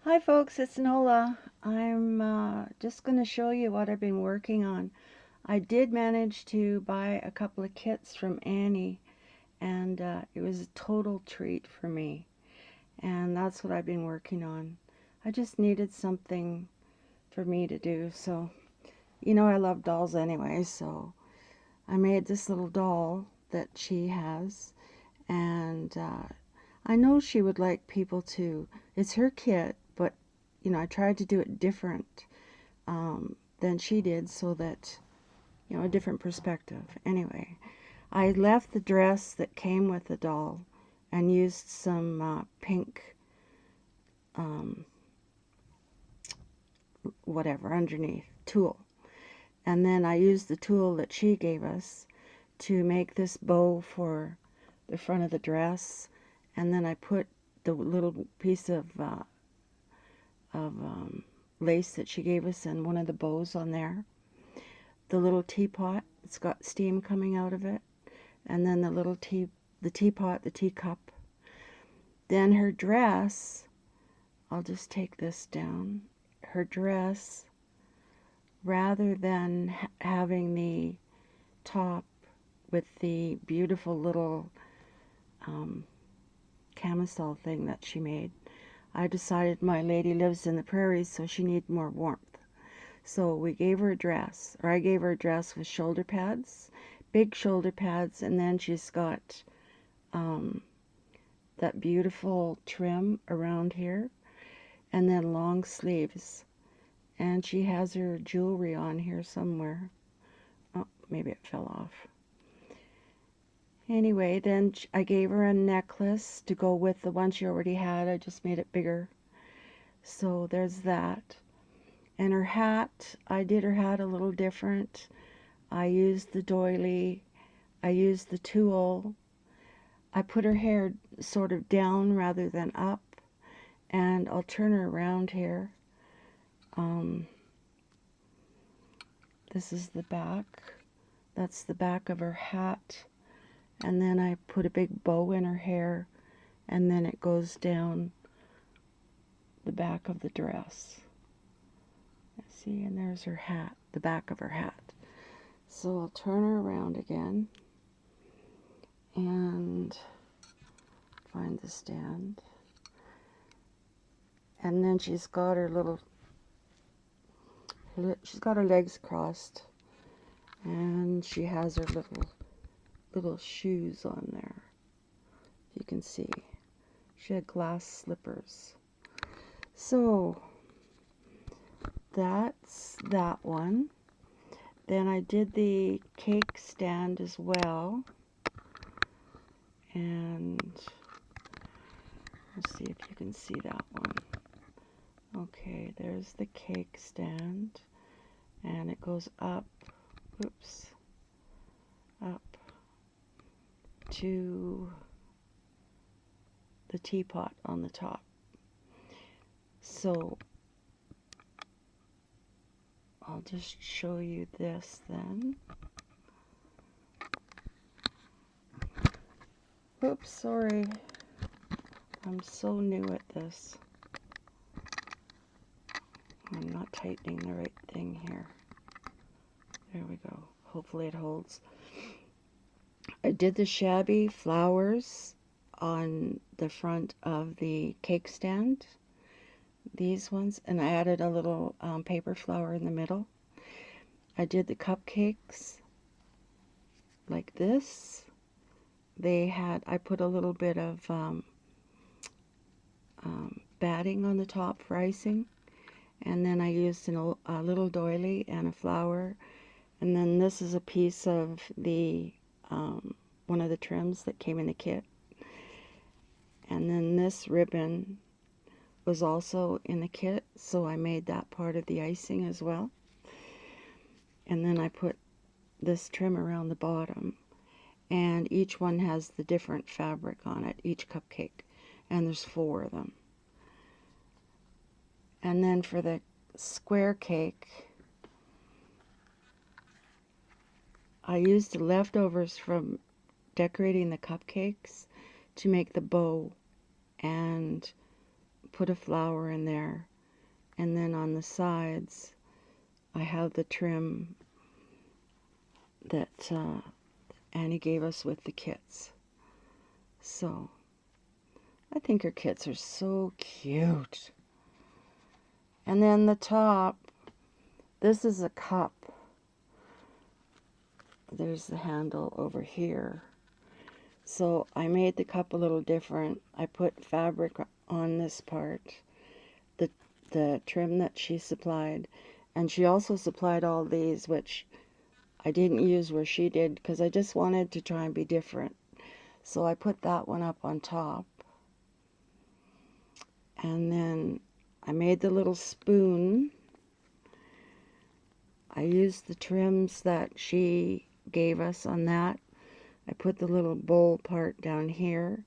Hi folks, it's Nola. I'm just going to show you what I've been working on. I did manage to buy a couple of kits from Annie, and it was a total treat for me. And that's what I've been working on. I just needed something for me to do. So, I love dolls anyway, so I made this little doll that she has. And I know she would like people to, it's her kit, but I tried to do it different than she did so that, a different perspective. Anyway, I left the dress that came with the doll and used some pink, um, whatever, underneath tulle. And then I used the tulle that she gave us to make this bow for the front of the dress. And then I put the little piece of lace that she gave us and one of the bows on there. The little teapot, it's got steam coming out of it. And then the teapot, the teacup. Then her dress, I'll just take this down. Her dress, rather than having the top with the beautiful little camisole thing that she made, I decided my lady lives in the prairies, so she needs more warmth. So we gave her a dress, or I gave her a dress with shoulder pads, big shoulder pads, and then she's got that beautiful trim around here, and then long sleeves. And she has her jewelry on here somewhere. Oh, maybe it fell off. Anyway, then I gave her a necklace to go with the one she already had. I just made it bigger. So there's that. And her hat, I did her hat a little different. I used the doily. I used the tulle. I put her hair sort of down rather than up. And I'll turn her around here. This is the back. That's the back of her hat. And then I put a big bow in her hair, and then it goes down the back of the dress. See, and there's her hat, the back of her hat. So I'll turn her around again and find the stand. And then she's got her legs crossed, and she has her little shoes on there. You can see she had glass slippers. So that's that one. Then I did the cake stand as well, and let's see if you can see that one. Okay, there's the cake stand, and it goes up, oops, up to the teapot on the top. So I'll just show you this then. Oops, sorry. I'm so new at this. I'm not tightening the right thing here. There we go. Hopefully it holds. I did the shabby flowers on the front of the cake stand. These ones, and I added a little paper flower in the middle. I did the cupcakes like this. I put a little bit of batting on the top for icing, and then I used a little doily and a flower, and then this is a piece of the one of the trims that came in the kit, and then this ribbon was also in the kit, so I made that part of the icing as well. And then I put this trim around the bottom, and each one has the different fabric on it, each cupcake, and there's 4 of them. And then for the square cake, I used the leftovers from decorating the cupcakes to make the bow and put a flower in there. And then on the sides, I have the trim that Annie gave us with the kits. So, I think her kits are so cute. And then the top, this is a cup. There's the handle over here. So I made the cup a little different. I put fabric on this part, the trim that she supplied. And she also supplied all these, which I didn't use where she did because I just wanted to try and be different. So I put that one up on top. And then I made the little spoon. I used the trims that she gave us on that. I put the little bowl part down here,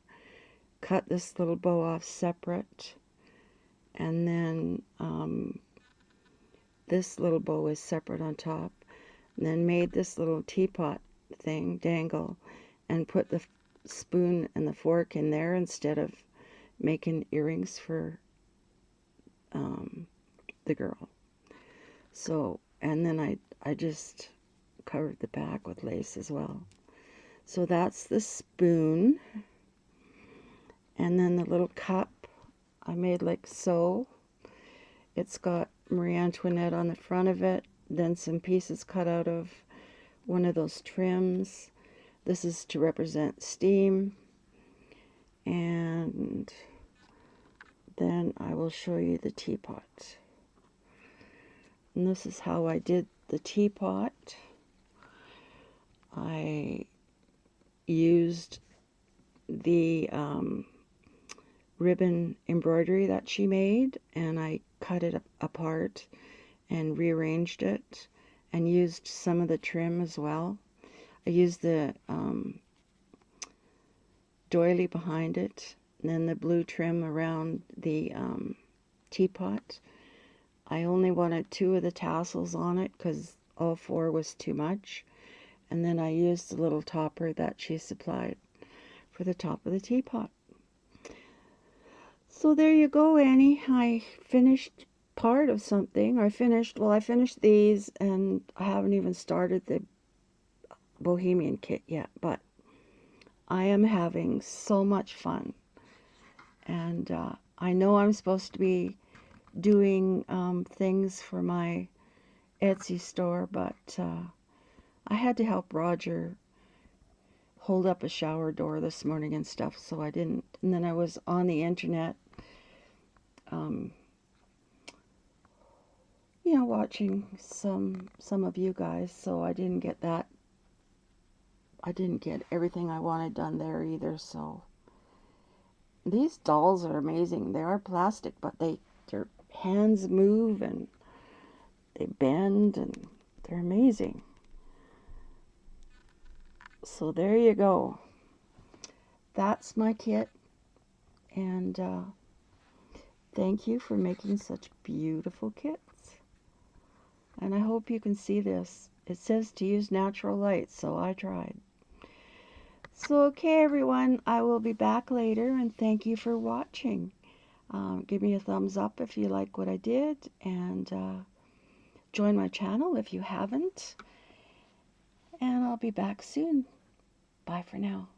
cut this little bow off separate, and then this little bow is separate on top, and then made this little teapot thing dangle and put the spoon and the fork in there instead of making earrings for the girl. So, and then I just covered the back with lace as well. So that's the spoon. And then the little cup I made like so. It's got Marie Antoinette on the front of it, then some pieces cut out of one of those trims. This is to represent steam. And then I will show you the teapot. And this is how I did the teapot. I used the ribbon embroidery that she made, and I cut it apart and rearranged it and used some of the trim as well. I used the doily behind it, and then the blue trim around the teapot. I only wanted 2 of the tassels on it because all 4 was too much. And then I used the little topper that she supplied for the top of the teapot. So there you go, Annie. I finished part of something. I finished these, and I haven't even started the Bohemian kit yet, but I am having so much fun. And I know I'm supposed to be doing things for my Etsy store, but I had to help Roger hold up a shower door this morning and stuff, so I didn't. And then I was on the internet, you know, watching some of you guys, so I didn't get that. I didn't get everything I wanted done there either. So these dolls are amazing. They are plastic, but their hands move and they bend, and they're amazing. So there you go. That's my kit, and thank you for making such beautiful kits. And I hope you can see this. It says to use natural light, so I tried. So okay, everyone, I will be back later, and thank you for watching. Give me a thumbs up if you like what I did, and join my channel if you haven't. And I'll be back soon. Bye for now.